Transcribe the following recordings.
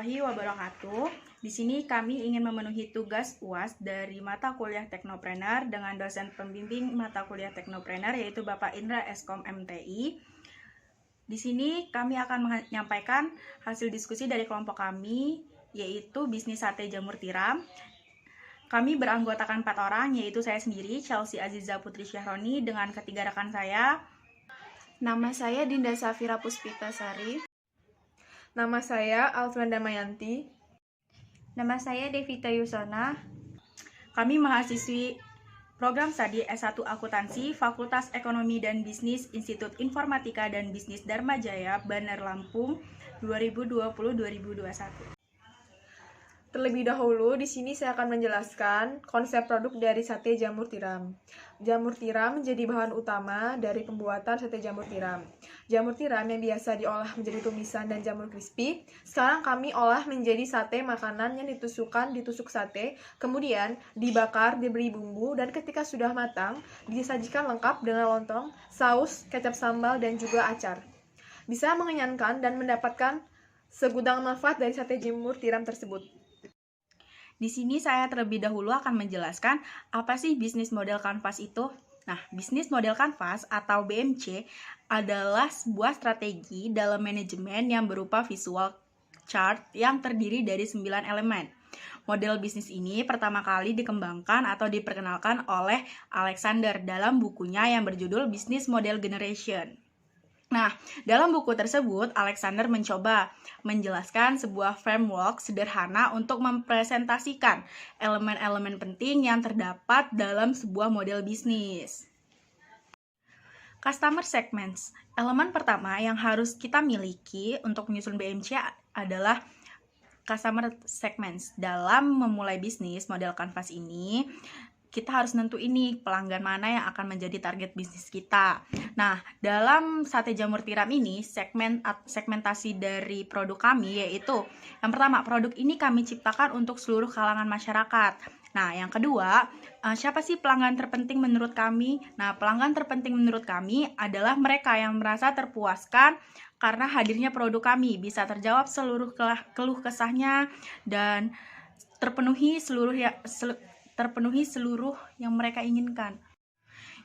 warahmatullahi wabarakatuh. Di sini kami ingin memenuhi tugas UAS dari mata kuliah Teknopreneur dengan dosen pembimbing mata kuliah Teknopreneur yaitu Bapak Indra Eskom MTI. Di sini kami akan menyampaikan hasil diskusi dari kelompok kami yaitu bisnis sate jamur tiram. Kami beranggotakan 4 orang yaitu saya sendiri, Chelsea Aziza Putri Syahroni dengan ketiga rekan saya. Nama saya Dinda Safira Puspitasari. Nama saya Alfranda Mayanti. Nama saya Devita Yusona. Kami mahasiswi program studi S1 Akuntansi, Fakultas Ekonomi dan Bisnis, Institut Informatika dan Bisnis Dharma Jaya, Bandar Lampung, 2020-2021. Terlebih dahulu, di sini saya akan menjelaskan konsep produk dari sate jamur tiram. Jamur tiram menjadi bahan utama dari pembuatan sate jamur tiram. Jamur tiram yang biasa diolah menjadi tumisan dan jamur crispy, sekarang kami olah menjadi sate makanan yang ditusuk sate, kemudian dibakar, diberi bumbu, dan ketika sudah matang, disajikan lengkap dengan lontong, saus, kecap sambal, dan juga acar. Bisa mengenyangkan dan mendapatkan segudang manfaat dari sate jamur tiram tersebut. Di sini saya terlebih dahulu akan menjelaskan apa sih bisnis model kanvas itu. Nah, bisnis model kanvas atau BMC adalah sebuah strategi dalam manajemen yang berupa visual chart yang terdiri dari 9 elemen. Model bisnis ini pertama kali dikembangkan atau diperkenalkan oleh Alexander dalam bukunya yang berjudul Business Model Generation. Nah, dalam buku tersebut, Alexander mencoba menjelaskan sebuah framework sederhana untuk mempresentasikan elemen-elemen penting yang terdapat dalam sebuah model bisnis. Customer segments. Elemen pertama yang harus kita miliki untuk menyusun BMC adalah customer segments. Dalam memulai bisnis model kanvas ini, kita harus nentuin nih pelanggan mana yang akan menjadi target bisnis kita. Nah, dalam sate jamur tiram ini, segmentasi dari produk kami yaitu yang pertama, produk ini kami ciptakan untuk seluruh kalangan masyarakat. Nah, yang kedua, siapa sih pelanggan terpenting menurut kami? Nah, pelanggan terpenting menurut kami adalah mereka yang merasa terpuaskan karena hadirnya produk kami, bisa terjawab seluruh keluh kesahnya dan terpenuhi seluruh yang mereka inginkan.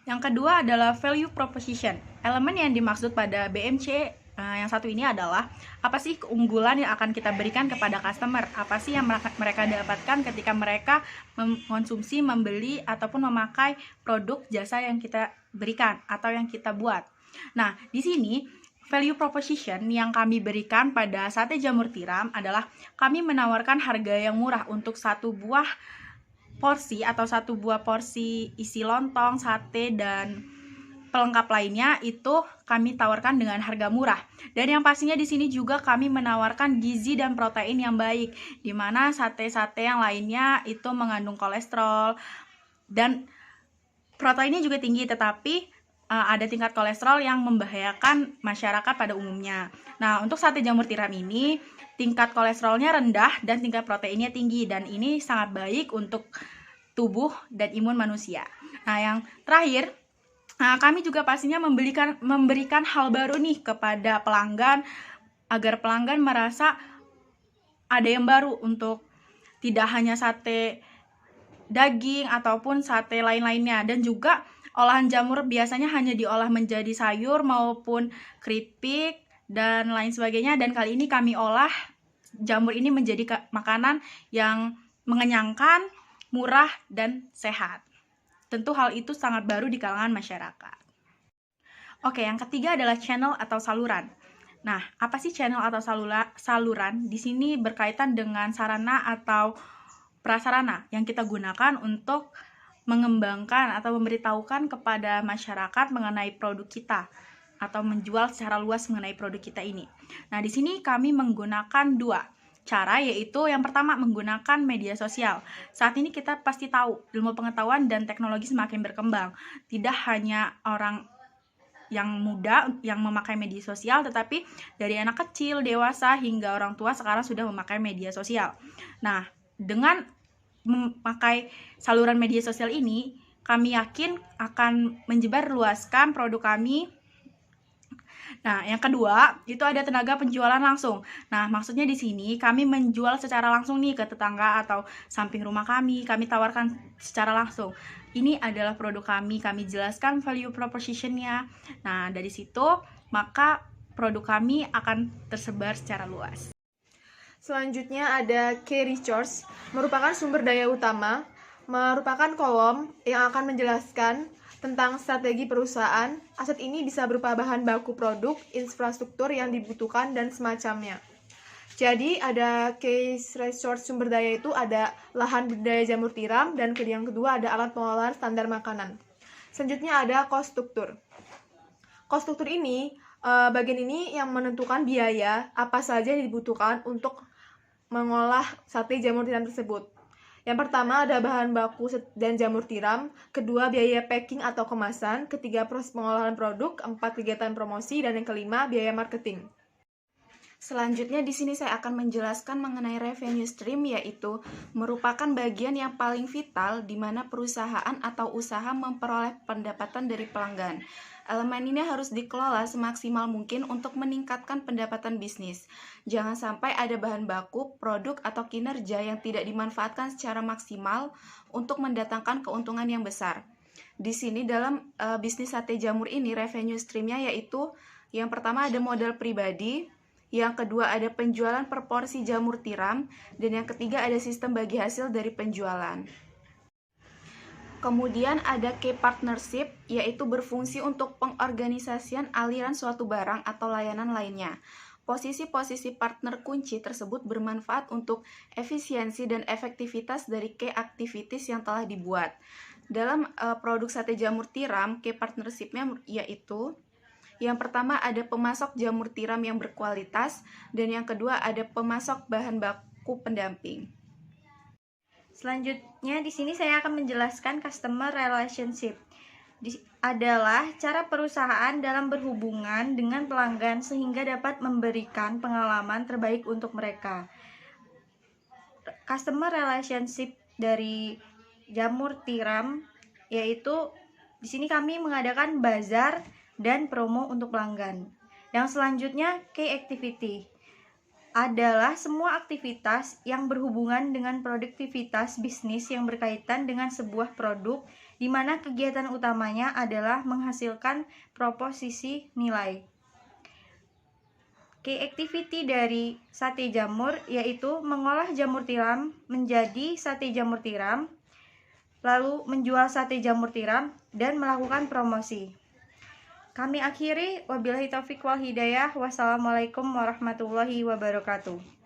Yang kedua adalah value proposition. Elemen yang dimaksud pada BMC yang satu ini adalah apa sih keunggulan yang akan kita berikan kepada customer? Apa sih yang mereka dapatkan ketika mereka mengkonsumsi, membeli, ataupun memakai produk jasa yang kita berikan atau yang kita buat. Nah, di sini value proposition yang kami berikan pada sate jamur tiram adalah kami menawarkan harga yang murah untuk satu buah porsi atau satu buah porsi isi lontong, sate, dan pelengkap lainnya itu kami tawarkan dengan harga murah. Dan yang pastinya di sini juga kami menawarkan gizi dan protein yang baik, di mana sate-sate yang lainnya itu mengandung kolesterol dan proteinnya juga tinggi, tetapi ada tingkat kolesterol yang membahayakan masyarakat pada umumnya. Nah, untuk sate jamur tiram ini tingkat kolesterolnya rendah dan tingkat proteinnya tinggi, dan ini sangat baik untuk tubuh dan imun manusia. Nah, yang terakhir, kami juga pastinya memberikan hal baru nih kepada pelanggan agar pelanggan merasa ada yang baru untuk tidak hanya sate daging ataupun sate lain-lainnya, dan juga olahan jamur biasanya hanya diolah menjadi sayur maupun keripik dan lain sebagainya, dan kali ini kami olah jamur ini menjadi makanan yang mengenyangkan, murah, dan sehat. Tentu hal itu sangat baru di kalangan masyarakat. Oke, yang ketiga adalah channel atau saluran. Nah, apa sih channel atau saluran? Di sini berkaitan dengan sarana atau prasarana yang kita gunakan untuk mengembangkan atau memberitahukan kepada masyarakat mengenai produk kita atau menjual secara luas mengenai produk kita ini. Nah, di sini kami menggunakan 2 cara, yaitu yang pertama menggunakan media sosial. Saat ini kita pasti tahu ilmu pengetahuan dan teknologi semakin berkembang. Tidak hanya orang yang muda yang memakai media sosial, tetapi dari anak kecil, dewasa, hingga orang tua sekarang sudah memakai media sosial. Nah, dengan memakai saluran media sosial ini, kami yakin akan menyebarluaskan produk kami. Nah, yang kedua itu ada tenaga penjualan langsung. Nah, maksudnya di sini kami menjual secara langsung nih ke tetangga atau samping rumah kami tawarkan secara langsung. Ini adalah produk kami jelaskan value proposition-nya. Nah, dari situ maka produk kami akan tersebar secara luas. Selanjutnya ada key resource, merupakan sumber daya utama, merupakan kolom yang akan menjelaskan tentang strategi perusahaan. Aset ini bisa berupa bahan baku produk, infrastruktur yang dibutuhkan, dan semacamnya. Jadi ada case resource sumber daya itu ada lahan budidaya jamur tiram, dan yang kedua ada alat pengolahan standar makanan. Selanjutnya ada cost struktur. Cost struktur ini, bagian ini yang menentukan biaya apa saja yang dibutuhkan untuk mengolah sate jamur tiram tersebut. Yang pertama ada bahan baku dan jamur tiram, kedua biaya packing atau kemasan, ketiga proses pengolahan produk, keempat kegiatan promosi, dan yang kelima biaya marketing. Selanjutnya di sini saya akan menjelaskan mengenai revenue stream, yaitu merupakan bagian yang paling vital di mana perusahaan atau usaha memperoleh pendapatan dari pelanggan. Elemen ini harus dikelola semaksimal mungkin untuk meningkatkan pendapatan bisnis. Jangan sampai ada bahan baku, produk, atau kinerja yang tidak dimanfaatkan secara maksimal untuk mendatangkan keuntungan yang besar. Di sini dalam bisnis sate jamur ini revenue streamnya yaitu yang pertama ada modal pribadi, yang kedua ada penjualan per porsi jamur tiram, dan yang ketiga ada sistem bagi hasil dari penjualan. Kemudian ada key partnership, yaitu berfungsi untuk pengorganisasian aliran suatu barang atau layanan lainnya. Posisi-posisi partner kunci tersebut bermanfaat untuk efisiensi dan efektivitas dari key activities yang telah dibuat. Dalam produk sate jamur tiram, key partnership-nya yaitu yang pertama ada pemasok jamur tiram yang berkualitas, dan yang kedua ada pemasok bahan baku pendamping. Selanjutnya di sini saya akan menjelaskan customer relationship. Adalah cara perusahaan dalam berhubungan dengan pelanggan sehingga dapat memberikan pengalaman terbaik untuk mereka. Customer relationship dari jamur tiram yaitu di sini kami mengadakan bazar dan promo untuk pelanggan. Yang selanjutnya key activity adalah semua aktivitas yang berhubungan dengan produktivitas bisnis yang berkaitan dengan sebuah produk, di mana kegiatan utamanya adalah menghasilkan proposisi nilai. Key activity dari sate jamur yaitu mengolah jamur tiram menjadi sate jamur tiram, lalu menjual sate jamur tiram, dan melakukan promosi. Kami akhiri, wabillahi taufiq wal hidayah. Wassalamualaikum warahmatullahi wabarakatuh.